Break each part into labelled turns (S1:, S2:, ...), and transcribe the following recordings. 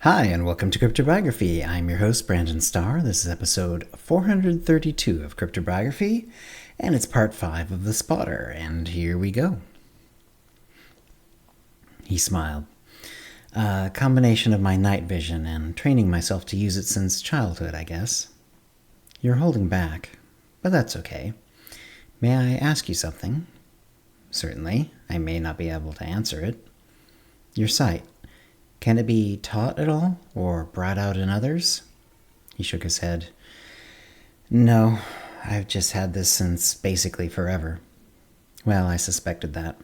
S1: Hi, and welcome to CryptoBiography. I'm your host, Brandon Starr. This is episode 432 of CryptoBiography, and it's part 5 of The Spotter, and here we go. He smiled. A combination of my night vision and training myself to use it since childhood, I guess. You're holding back, but that's okay. May I ask you something? Certainly. I may not be able to answer it. Your sight. Can it be taught at all, or brought out in others? He shook his head. No, I've just had this since basically forever. Well, I suspected that.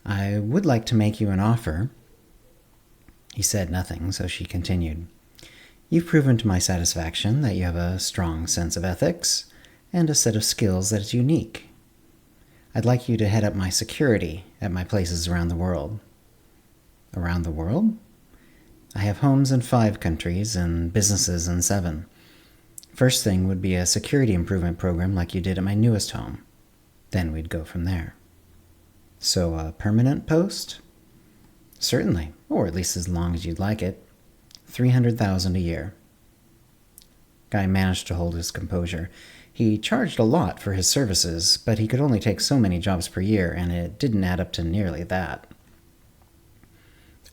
S1: I would like to make you an offer. He said nothing, so she continued. You've proven to my satisfaction that you have a strong sense of ethics and a set of skills that is unique. I'd like you to head up my security at my places around the world. Around the world? I have homes in 5 countries and businesses in 7. First thing would be a security improvement program like you did at my newest home. Then we'd go from there. So a permanent post? Certainly, or at least as long as you'd like it. $300,000 a year. Guy managed to hold his composure. He charged a lot for his services, but he could only take so many jobs per year, and it didn't add up to nearly that.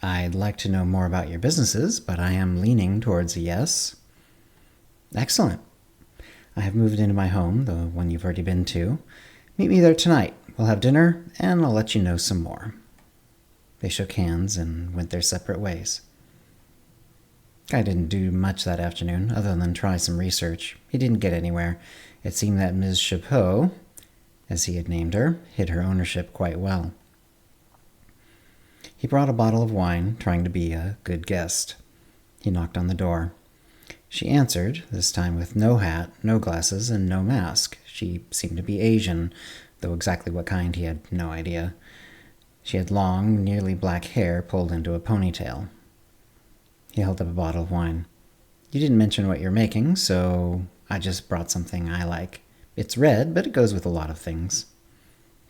S1: I'd like to know more about your businesses, but I am leaning towards a yes. Excellent. I have moved into my home, the one you've already been to. Meet me there tonight. We'll have dinner, and I'll let you know some more. They shook hands and went their separate ways. Guy didn't do much that afternoon, other than try some research. He didn't get anywhere. It seemed that Ms. Chapeau, as he had named her, hid her ownership quite well. He brought a bottle of wine, trying to be a good guest. He knocked on the door. She answered, this time with no hat, no glasses, and no mask. She seemed to be Asian, though exactly what kind he had no idea. She had long, nearly black hair pulled into a ponytail. He held up a bottle of wine. You didn't mention what you're making, so I just brought something I like. It's red, but it goes with a lot of things.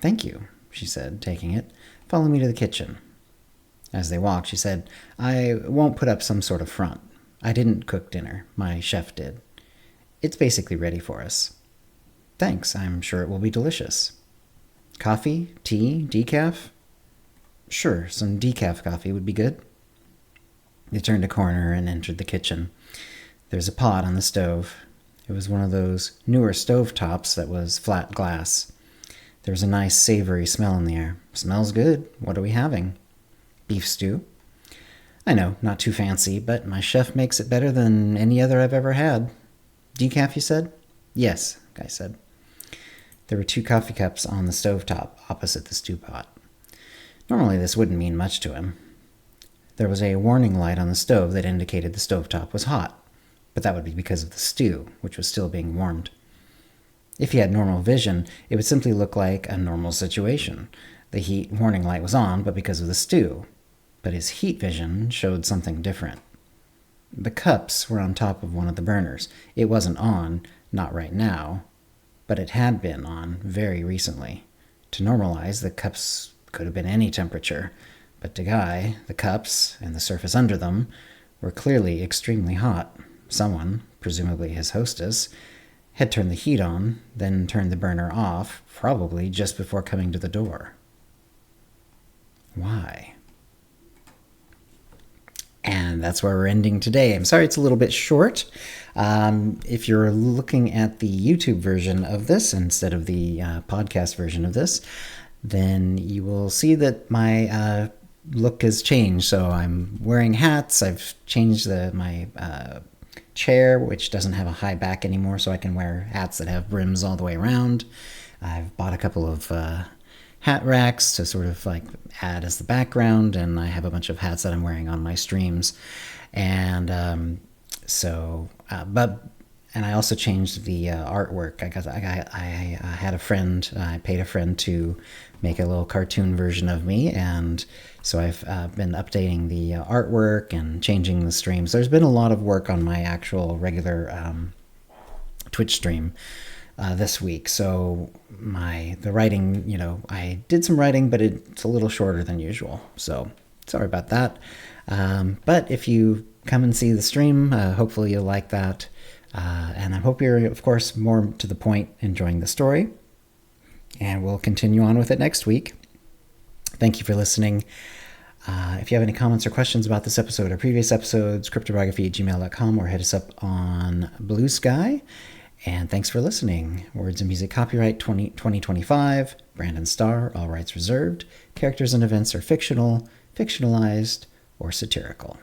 S1: Thank you, she said, taking it. Follow me to the kitchen. As they walked, she said, I won't put up some sort of front. I didn't cook dinner. My chef did. It's basically ready for us. Thanks. I'm sure it will be delicious. Coffee? Tea? Decaf? Sure, some decaf coffee would be good. They turned a corner and entered the kitchen. There's a pot on the stove. It was one of those newer stovetops that was flat glass. There was a nice savory smell in the air. Smells good. What are we having? Beef stew. I know, not too fancy, but my chef makes it better than any other I've ever had. Decaf, you said? Yes, Guy said. There were 2 coffee cups on the stovetop opposite the stew pot. Normally this wouldn't mean much to him. There was a warning light on the stove that indicated the stovetop was hot, but that would be because of the stew, which was still being warmed. If he had normal vision, it would simply look like a normal situation. The heat warning light was on, but because of the stew. But his heat vision showed something different. The cups were on top of one of the burners. It wasn't on, not right now, but it had been on very recently. To normalize, the cups could have been any temperature, but to Guy, the cups and the surface under them were clearly extremely hot. Someone, presumably his hostess, had turned the heat on, then turned the burner off, probably just before coming to the door. Why? And that's where we're ending today. I'm sorry it's a little bit short. If you're looking at the YouTube version of this instead of the podcast version of this, then you will see that my look has changed. So I'm wearing hats. I've changed my chair, which doesn't have a high back anymore, so I can wear hats that have brims all the way around. I've bought a couple of hat racks to sort of like add as the background, and I have a bunch of hats that I'm wearing on my streams. And and I also changed the artwork. I had a friend, I paid a friend to make a little cartoon version of me, and so I've been updating the artwork and changing the streams. There's been a lot of work on my actual regular Twitch stream this week. So the writing, I did some writing, but it's a little shorter than usual. So sorry about that. But if you come and see the stream. Hopefully you'll like that. And I hope you're, of course, more to the point, enjoying the story. And we'll continue on with it next week. Thank you for listening. If you have any comments or questions about this episode or previous episodes, cryptobiography@gmail.com, or hit us up on Blue Sky. And thanks for listening. Words and music copyright 2025, Brandon Starr, all rights reserved. Characters and events are fictional, fictionalized, or satirical.